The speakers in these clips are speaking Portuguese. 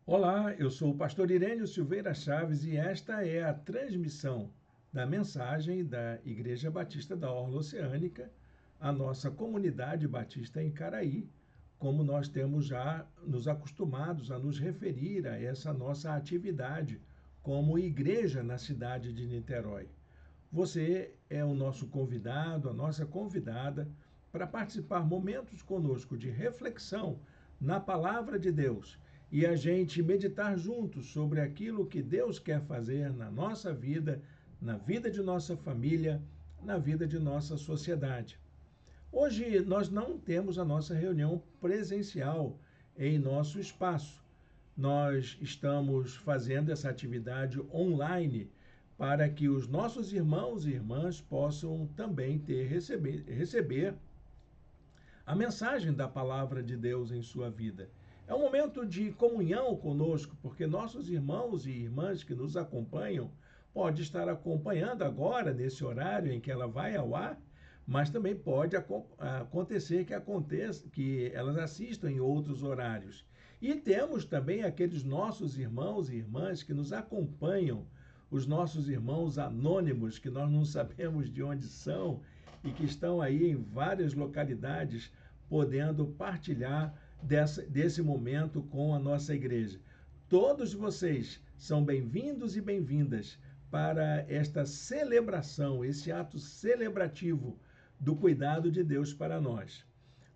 Olá, eu sou o pastor Irênio Silveira Chaves e esta é a transmissão da mensagem da Igreja Batista da Orla Oceânica, a nossa comunidade batista em Caraí, como nós temos já nos acostumados a nos referir a essa nossa atividade como igreja na cidade de Niterói. Você é o nosso convidado, a nossa convidada, para participar momentos conosco de reflexão na palavra de Deus e a gente meditar juntos sobre aquilo que Deus quer fazer na nossa vida, na vida de nossa família, na vida de nossa sociedade. Hoje nós não temos a nossa reunião presencial em nosso espaço. Nós estamos fazendo essa atividade online para que os nossos irmãos e irmãs possam também receber a mensagem da palavra de Deus em sua vida. É um momento de comunhão conosco, porque nossos irmãos e irmãs que nos acompanham podem estar acompanhando agora, nesse horário em que ela vai ao ar, mas também pode acontecer que elas assistam em outros horários. E temos também aqueles nossos irmãos e irmãs que nos acompanham, os nossos irmãos anônimos, que nós não sabemos de onde são e que estão aí em várias localidades, podendo partilhar desse momento com a nossa igreja. Todos vocês são bem-vindos e bem-vindas para esta celebração, esse ato celebrativo do cuidado de Deus para nós.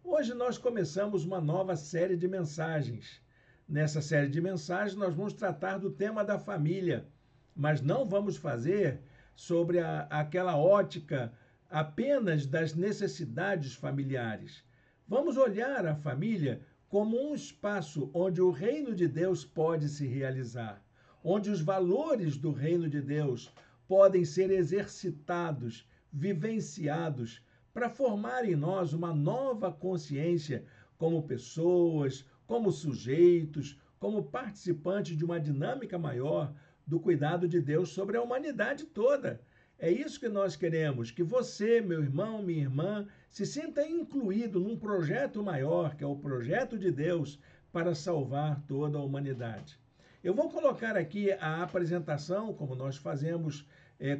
Hoje nós começamos uma nova série de mensagens. Nessa série de mensagens, nós vamos tratar do tema da família, mas não vamos fazer sobre aquela ótica apenas das necessidades familiares. Vamos olhar a família como um espaço onde o reino de Deus pode se realizar, onde os valores do reino de Deus podem ser exercitados, vivenciados, para formar em nós uma nova consciência como pessoas, como sujeitos, como participantes de uma dinâmica maior do cuidado de Deus sobre a humanidade toda. É isso que nós queremos, que você, meu irmão, minha irmã, se sinta incluído num projeto maior, que é o projeto de Deus para salvar toda a humanidade. Eu vou colocar aqui a apresentação, como nós fazemos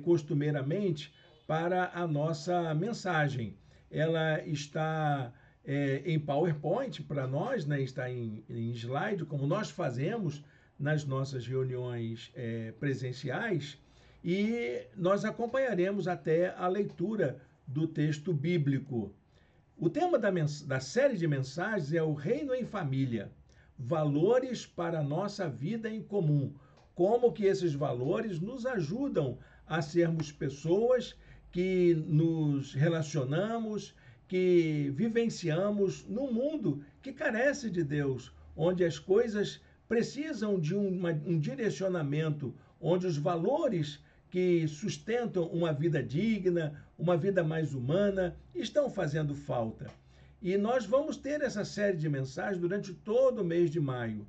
costumeiramente, para a nossa mensagem. Ela está em PowerPoint para nós, né? Está em slide, como nós fazemos nas nossas reuniões presenciais, e nós acompanharemos até a leitura do texto bíblico. O tema da série de mensagens é o Reino em Família, valores para a nossa vida em comum. Como que esses valores nos ajudam a sermos pessoas que nos relacionamos, que vivenciamos num mundo que carece de Deus, onde as coisas precisam de um direcionamento, onde os valores que sustentam uma vida digna, uma vida mais humana, estão fazendo falta. E nós vamos ter essa série de mensagens durante todo o mês de maio.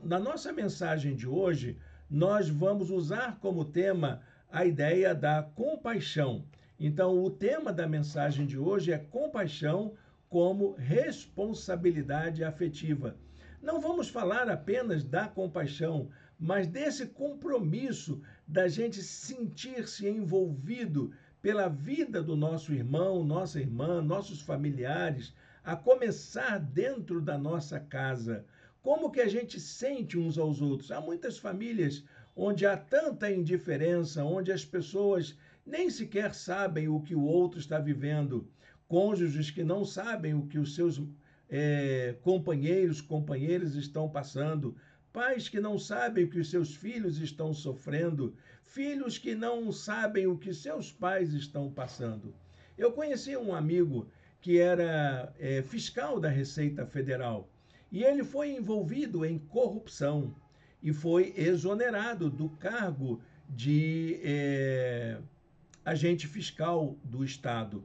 Na nossa mensagem de hoje, nós vamos usar como tema a ideia da compaixão. Então, o tema da mensagem de hoje é compaixão como responsabilidade afetiva. Não vamos falar apenas da compaixão, mas desse compromisso da gente sentir-se envolvido pela vida do nosso irmão, nossa irmã, nossos familiares, a começar dentro da nossa casa. Como que a gente sente uns aos outros? Há muitas famílias onde há tanta indiferença, onde as pessoas nem sequer sabem o que o outro está vivendo, cônjuges que não sabem o que os seus companheiras estão passando, pais que não sabem o que os seus filhos estão sofrendo, filhos que não sabem o que seus pais estão passando. Eu conheci um amigo que era fiscal da Receita Federal e ele foi envolvido em corrupção e foi exonerado do cargo de agente fiscal do Estado.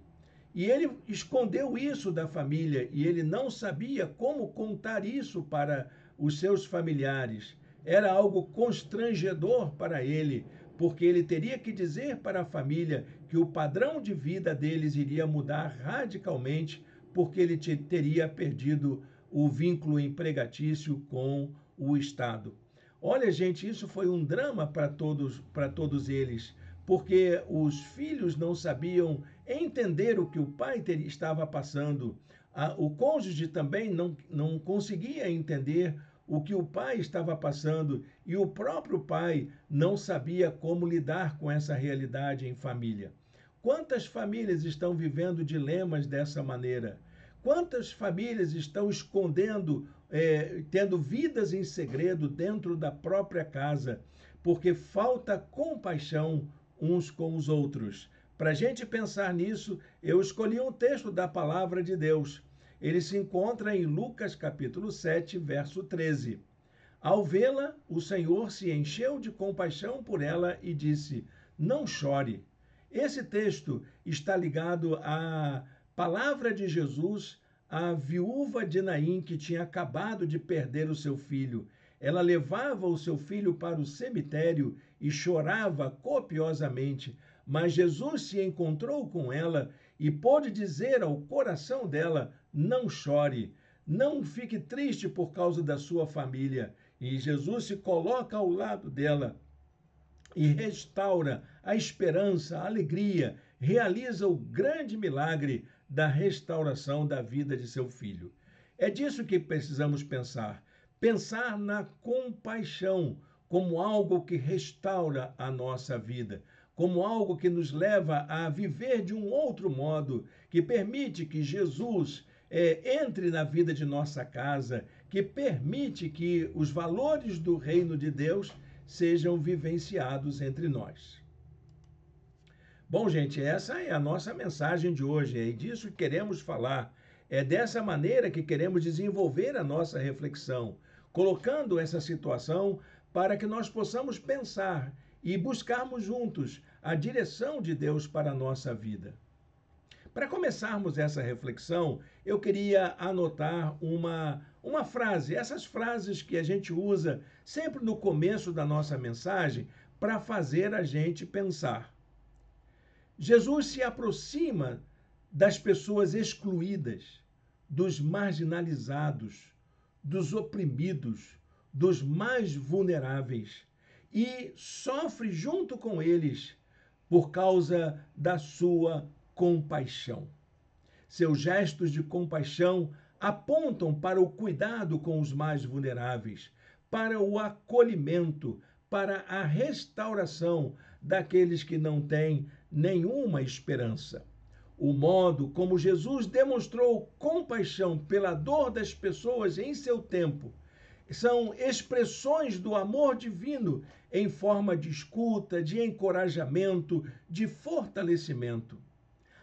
E ele escondeu isso da família e ele não sabia como contar isso para os seus familiares. Era algo constrangedor para ele, porque ele teria que dizer para a família que o padrão de vida deles iria mudar radicalmente, porque ele teria perdido o vínculo empregatício com o Estado. Olha, gente, isso foi um drama para todos eles, porque os filhos não sabiam entender o que o pai estava passando. O cônjuge também não conseguia entender o que o pai estava passando e o próprio pai não sabia como lidar com essa realidade em família. Quantas famílias estão vivendo dilemas dessa maneira? Quantas famílias estão escondendo, tendo vidas em segredo dentro da própria casa, porque falta compaixão uns com os outros? Para a gente pensar nisso, eu escolhi um texto da palavra de Deus. Ele se encontra em Lucas capítulo 7, verso 13. Ao vê-la, o Senhor se encheu de compaixão por ela e disse: não chore. Esse texto está ligado à palavra de Jesus à viúva de Naim, que tinha acabado de perder o seu filho. Ela levava o seu filho para o cemitério e chorava copiosamente, mas Jesus se encontrou com ela e pôde dizer ao coração dela: não chore, não fique triste por causa da sua família. E Jesus se coloca ao lado dela e restaura a esperança, a alegria, realiza o grande milagre da restauração da vida de seu filho. É disso que precisamos pensar. Pensar na compaixão como algo que restaura a nossa vida, como algo que nos leva a viver de um outro modo, que permite que Jesus entre na vida de nossa casa, que permite que os valores do reino de Deus sejam vivenciados entre nós. Bom, gente, essa é a nossa mensagem de hoje, é disso que queremos falar. É dessa maneira que queremos desenvolver a nossa reflexão, colocando essa situação para que nós possamos pensar e buscarmos juntos a direção de Deus para a nossa vida. Para começarmos essa reflexão, eu queria anotar uma frase, essas frases que a gente usa sempre no começo da nossa mensagem para fazer a gente pensar. Jesus se aproxima das pessoas excluídas, dos marginalizados, dos oprimidos, dos mais vulneráveis e sofre junto com eles por causa da sua compaixão. Seus gestos de compaixão apontam para o cuidado com os mais vulneráveis, para o acolhimento, para a restauração daqueles que não têm nenhuma esperança. O modo como Jesus demonstrou compaixão pela dor das pessoas em seu tempo são expressões do amor divino em forma de escuta, de encorajamento, de fortalecimento.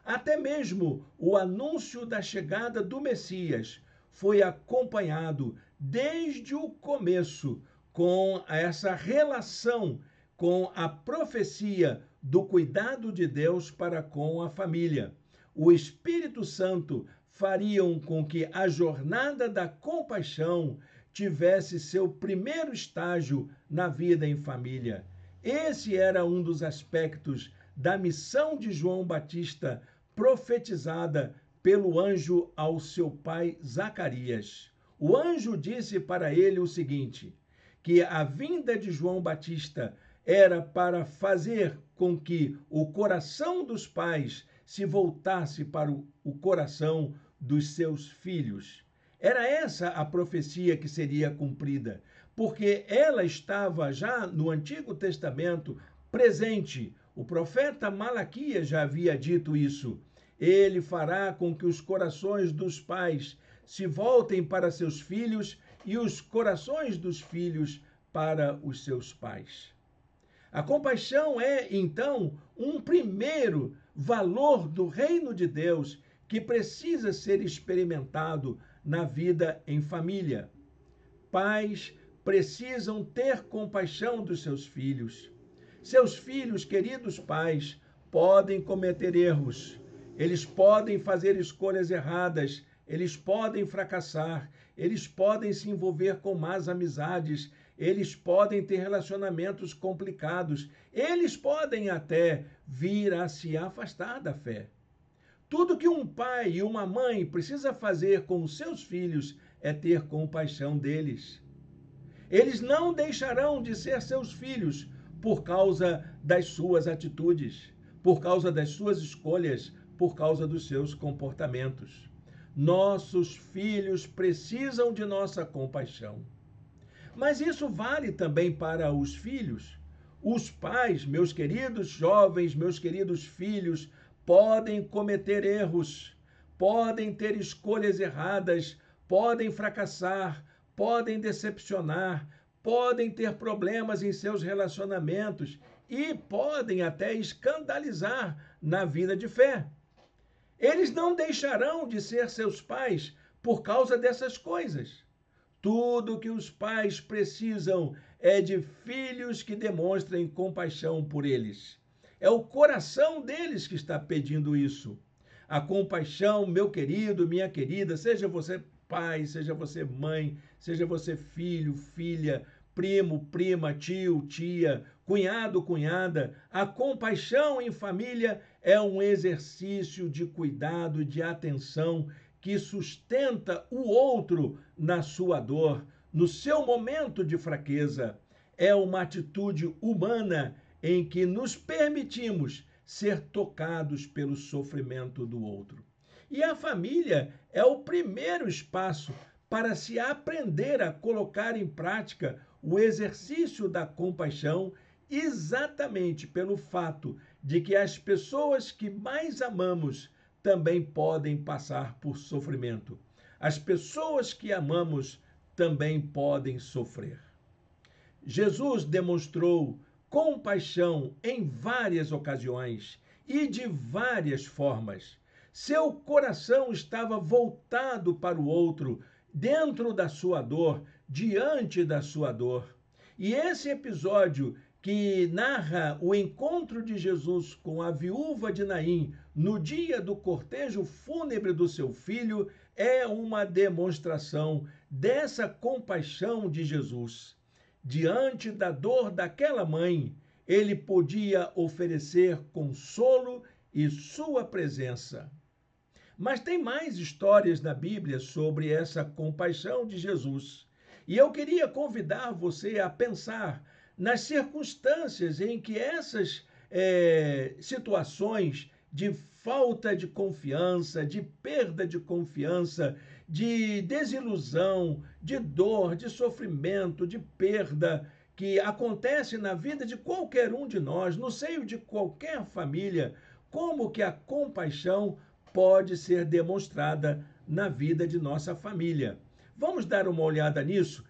Até mesmo o anúncio da chegada do Messias foi acompanhado desde o começo com essa relação com a profecia do cuidado de Deus para com a família. O Espírito Santo fariam com que a jornada da compaixão tivesse seu primeiro estágio na vida em família. Esse era um dos aspectos da missão de João Batista profetizada pelo anjo ao seu pai Zacarias. O anjo disse para ele o seguinte, que a vinda de João Batista era para fazer com que o coração dos pais se voltasse para o coração dos seus filhos. Era essa a profecia que seria cumprida, porque ela estava já no Antigo Testamento presente. O profeta Malaquias já havia dito isso. Ele fará com que os corações dos pais se voltem para seus filhos e os corações dos filhos para os seus pais. A compaixão é, então, um primeiro valor do reino de Deus que precisa ser experimentado na vida em família. Pais precisam ter compaixão dos seus filhos. Seus filhos, queridos pais, podem cometer erros. Eles podem fazer escolhas erradas, eles podem fracassar, eles podem se envolver com más amizades, eles podem ter relacionamentos complicados, eles podem até vir a se afastar da fé. Tudo que um pai e uma mãe precisa fazer com os seus filhos é ter compaixão deles. Eles não deixarão de ser seus filhos por causa das suas atitudes, por causa das suas escolhas, por causa dos seus comportamentos. Nossos filhos precisam de nossa compaixão. Mas isso vale também para os filhos. Os pais, meus queridos jovens, meus queridos filhos, podem cometer erros, podem ter escolhas erradas, podem fracassar, podem decepcionar, podem ter problemas em seus relacionamentos e podem até escandalizar na vida de fé. Eles não deixarão de ser seus pais por causa dessas coisas. Tudo que os pais precisam é de filhos que demonstrem compaixão por eles. É o coração deles que está pedindo isso. A compaixão, meu querido, minha querida, seja você pai, seja você mãe, seja você filho, filha, primo, prima, tio, tia, cunhado, cunhada, a compaixão em família é um exercício de cuidado, de atenção, que sustenta o outro na sua dor, no seu momento de fraqueza. É uma atitude humana em que nos permitimos ser tocados pelo sofrimento do outro. E a família é o primeiro espaço para se aprender a colocar em prática o exercício da compaixão, exatamente pelo fato de que as pessoas que mais amamos também podem passar por sofrimento. As pessoas que amamos também podem sofrer. Jesus demonstrou compaixão em várias ocasiões e de várias formas. Seu coração estava voltado para o outro, dentro da sua dor, diante da sua dor. E esse episódio que narra o encontro de Jesus com a viúva de Naim no dia do cortejo fúnebre do seu filho é uma demonstração dessa compaixão de Jesus. Diante da dor daquela mãe, ele podia oferecer consolo e sua presença. Mas tem mais histórias na Bíblia sobre essa compaixão de Jesus. E eu queria convidar você a pensar nas circunstâncias em que essas situações de falta de confiança, de perda de confiança, de desilusão, de dor, de sofrimento, de perda, que acontece na vida de qualquer um de nós, no seio de qualquer família, como que a compaixão pode ser demonstrada na vida de nossa família. Vamos dar uma olhada nisso?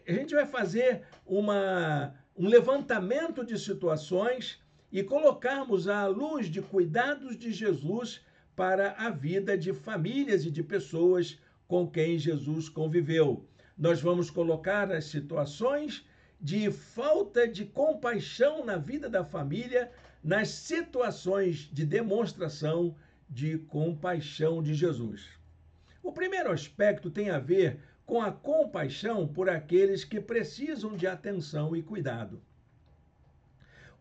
A gente vai fazer um levantamento de situações e colocarmos à luz de cuidados de Jesus para a vida de famílias e de pessoas com quem Jesus conviveu. Nós vamos colocar as situações de falta de compaixão na vida da família nas situações de demonstração de compaixão de Jesus. O primeiro aspecto tem a ver com a compaixão por aqueles que precisam de atenção e cuidado.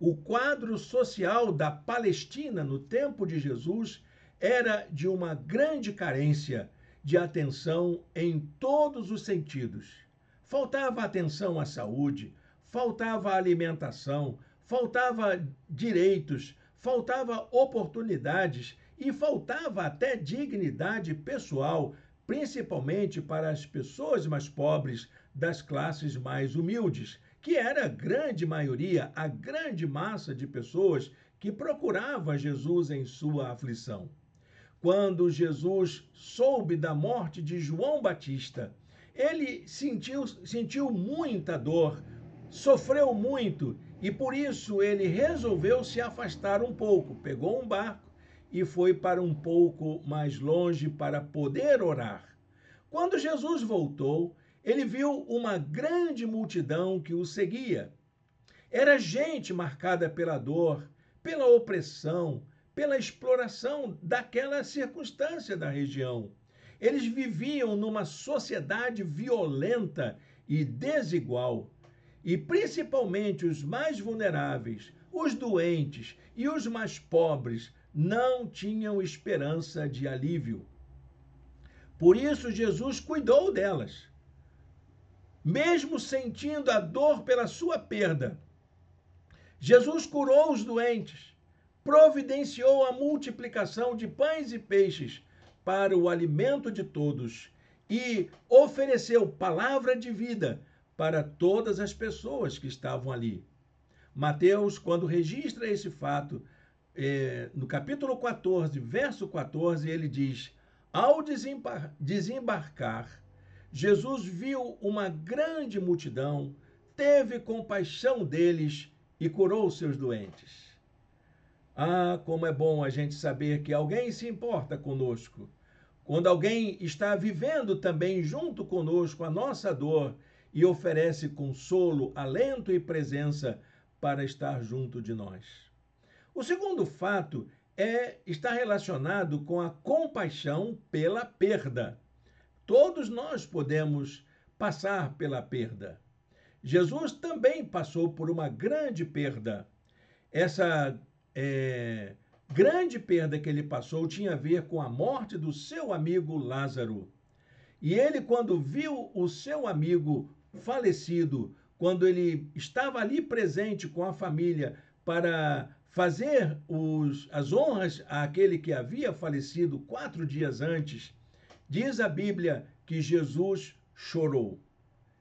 O quadro social da Palestina no tempo de Jesus era de uma grande carência de atenção em todos os sentidos. Faltava atenção à saúde, faltava alimentação, faltava direitos, faltava oportunidades e faltava até dignidade pessoal, principalmente para as pessoas mais pobres das classes mais humildes, que era a grande maioria, a grande massa de pessoas que procurava Jesus em sua aflição. Quando Jesus soube da morte de João Batista, ele sentiu muita dor, sofreu muito e por isso ele resolveu se afastar um pouco, pegou um barco e foi para um pouco mais longe para poder orar. Quando Jesus voltou, ele viu uma grande multidão que o seguia. Era gente marcada pela dor, pela opressão, pela exploração daquela circunstância da região. Eles viviam numa sociedade violenta e desigual. E principalmente os mais vulneráveis, os doentes e os mais pobres não tinham esperança de alívio. Por isso, Jesus cuidou delas. mesmo sentindo a dor pela sua perda. Jesus curou os doentes, providenciou a multiplicação de pães e peixes para o alimento de todos e ofereceu palavra de vida para todas as pessoas que estavam ali. Mateus, quando registra esse fato, no capítulo 14, verso 14, ele diz: ao desembarcar, Jesus viu uma grande multidão, teve compaixão deles e curou seus doentes. Ah, como é bom a gente saber que alguém se importa conosco. Quando alguém está vivendo também junto conosco a nossa dor e oferece consolo, alento e presença para estar junto de nós. O segundo fato está relacionado com a compaixão pela perda. Todos nós podemos passar pela perda. Jesus também passou por uma grande perda. Essa grande perda que ele passou tinha a ver com a morte do seu amigo Lázaro. E ele, quando viu o seu amigo falecido, quando ele estava ali presente com a família para fazer as honras àquele que havia falecido 4 dias antes, diz a Bíblia que Jesus chorou.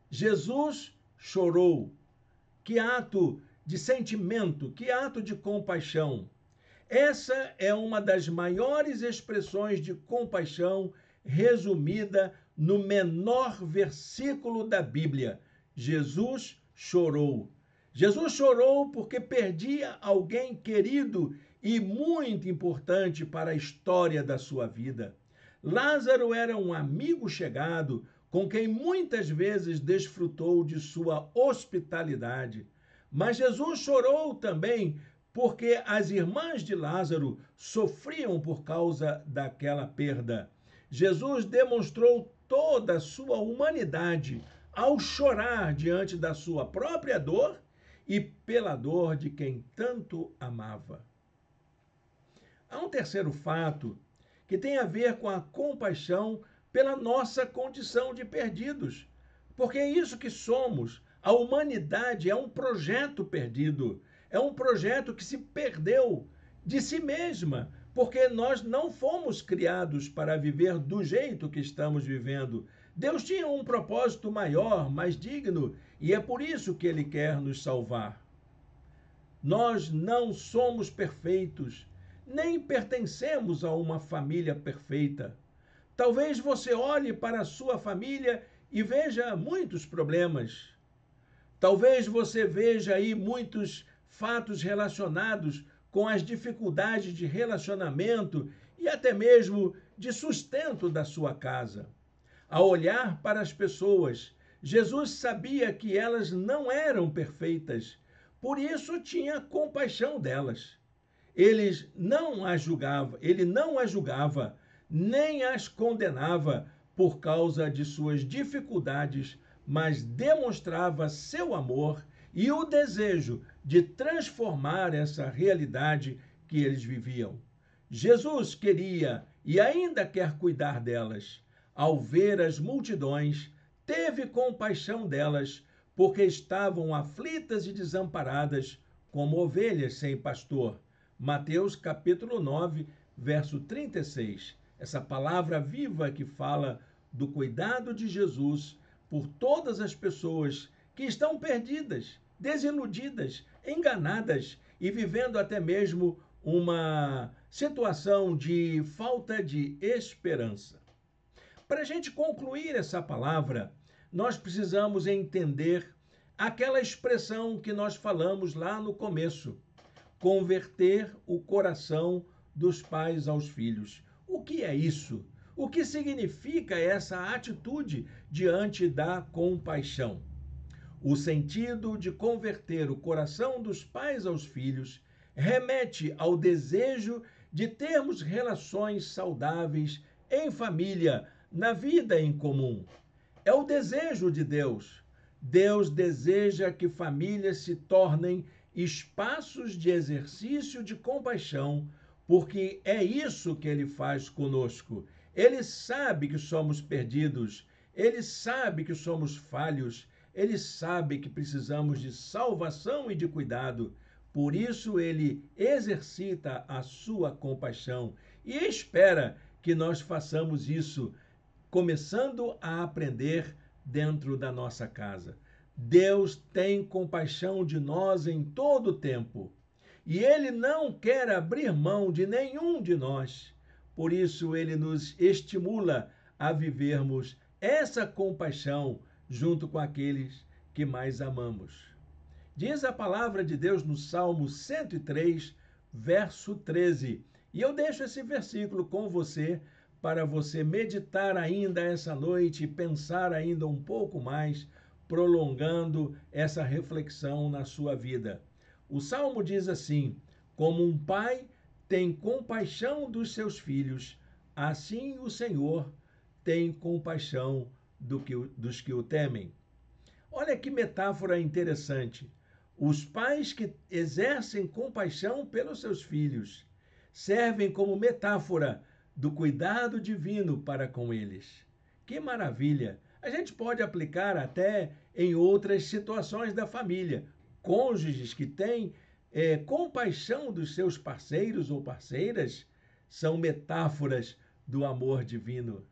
Jesus chorou. Que ato de sentimento, que ato de compaixão. Essa é uma das maiores expressões de compaixão resumida no menor versículo da Bíblia. Jesus chorou. Jesus chorou porque perdia alguém querido e muito importante para a história da sua vida. Lázaro era um amigo chegado com quem muitas vezes desfrutou de sua hospitalidade. Mas Jesus chorou também porque as irmãs de Lázaro sofriam por causa daquela perda. Jesus demonstrou toda a sua humanidade ao chorar diante da sua própria dor e pela dor de quem tanto amava. Há um terceiro fato que tem a ver com a compaixão pela nossa condição de perdidos, porque é isso que somos. A humanidade é um projeto perdido, é um projeto que se perdeu de si mesma, porque nós não fomos criados para viver do jeito que estamos vivendo. Deus tinha um propósito maior, mais digno, e é por isso que Ele quer nos salvar. Nós não somos perfeitos, nem pertencemos a uma família perfeita. Talvez você olhe para a sua família e veja muitos problemas. Talvez você veja aí muitos fatos relacionados com as dificuldades de relacionamento e até mesmo de sustento da sua casa. Ao olhar para as pessoas, Jesus sabia que elas não eram perfeitas, por isso tinha compaixão delas. Ele não as julgava, nem as condenava por causa de suas dificuldades, mas demonstrava seu amor e o desejo de transformar essa realidade que eles viviam. Jesus queria e ainda quer cuidar delas. Ao ver as multidões, teve compaixão delas, porque estavam aflitas e desamparadas, como ovelhas sem pastor. Mateus capítulo 9, verso 36. Essa palavra viva que fala do cuidado de Jesus por todas as pessoas que estão perdidas, desiludidas, enganadas e vivendo até mesmo uma situação de falta de esperança. Para a gente concluir essa palavra, nós precisamos entender aquela expressão que nós falamos lá no começo: converter o coração dos pais aos filhos. O que é isso? O que significa essa atitude diante da compaixão? O sentido de converter o coração dos pais aos filhos remete ao desejo de termos relações saudáveis em família, na vida em comum. É o desejo de Deus. Deus deseja que famílias se tornem espaços de exercício de compaixão, porque é isso que Ele faz conosco. Ele sabe que somos perdidos, Ele sabe que somos falhos, ele sabe que precisamos de salvação e de cuidado. Por isso, ele exercita a sua compaixão e espera que nós façamos isso, começando a aprender dentro da nossa casa. Deus tem compaixão de nós em todo o tempo e ele não quer abrir mão de nenhum de nós. Por isso, ele nos estimula a vivermos essa compaixão junto com aqueles que mais amamos. Diz a palavra de Deus no Salmo 103, verso 13. E eu deixo esse versículo com você para você meditar ainda essa noite e pensar ainda um pouco mais, prolongando essa reflexão na sua vida. O Salmo diz assim: como um pai tem compaixão dos seus filhos, assim o Senhor tem compaixão dos que o temem. Olha que metáfora interessante. Os pais que exercem compaixão pelos seus filhos servem como metáfora do cuidado divino para com eles. Que maravilha! A gente pode aplicar até em outras situações da família. Cônjuges que têm compaixão dos seus parceiros ou parceiras são metáforas do amor divino.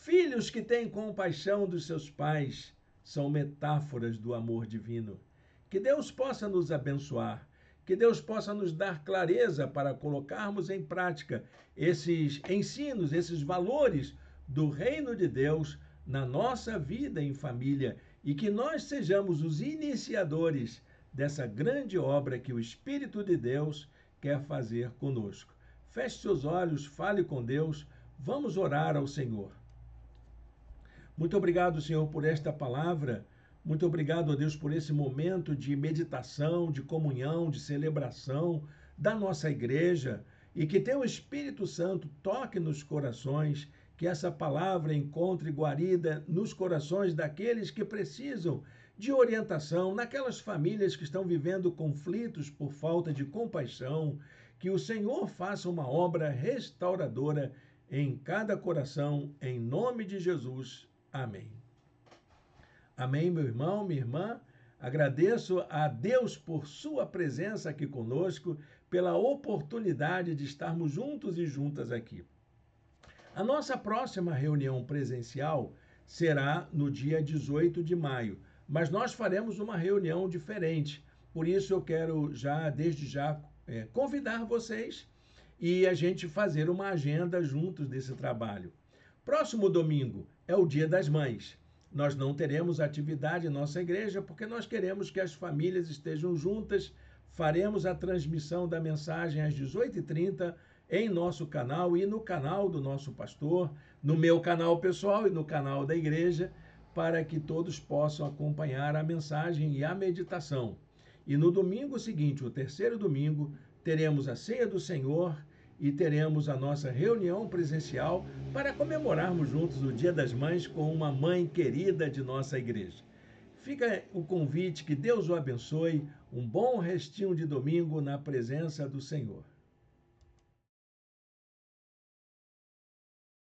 Filhos que têm compaixão dos seus pais são metáforas do amor divino. Que Deus possa nos abençoar, que Deus possa nos dar clareza para colocarmos em prática esses ensinos, esses valores do reino de Deus na nossa vida em família e que nós sejamos os iniciadores dessa grande obra que o Espírito de Deus quer fazer conosco. Feche seus olhos, fale com Deus, vamos orar ao Senhor. Muito obrigado, Senhor, por esta palavra. Muito obrigado, ó Deus, por esse momento de meditação, de comunhão, de celebração da nossa igreja e que teu Espírito Santo toque nos corações, que essa palavra encontre guarida nos corações daqueles que precisam de orientação, naquelas famílias que estão vivendo conflitos por falta de compaixão, que o Senhor faça uma obra restauradora em cada coração, em nome de Jesus. Amém. Amém, meu irmão, minha irmã. Agradeço a Deus por sua presença aqui conosco, pela oportunidade de estarmos juntos e juntas aqui. A nossa próxima reunião presencial será no dia 18 de maio, mas nós faremos uma reunião diferente. Por isso eu quero desde já, convidar vocês e a gente fazer uma agenda juntos desse trabalho. Próximo domingo é o Dia das Mães. Nós não teremos atividade em nossa igreja porque nós queremos que as famílias estejam juntas. Faremos a transmissão da mensagem às 18h30 em nosso canal e no canal do nosso pastor, no meu canal pessoal e no canal da igreja, para que todos possam acompanhar a mensagem e a meditação. E no domingo seguinte, o terceiro domingo, teremos a Ceia do Senhor e teremos a nossa reunião presencial para comemorarmos juntos o Dia das Mães com uma mãe querida de nossa igreja. Fica o convite, que Deus o abençoe, um bom restinho de domingo na presença do Senhor.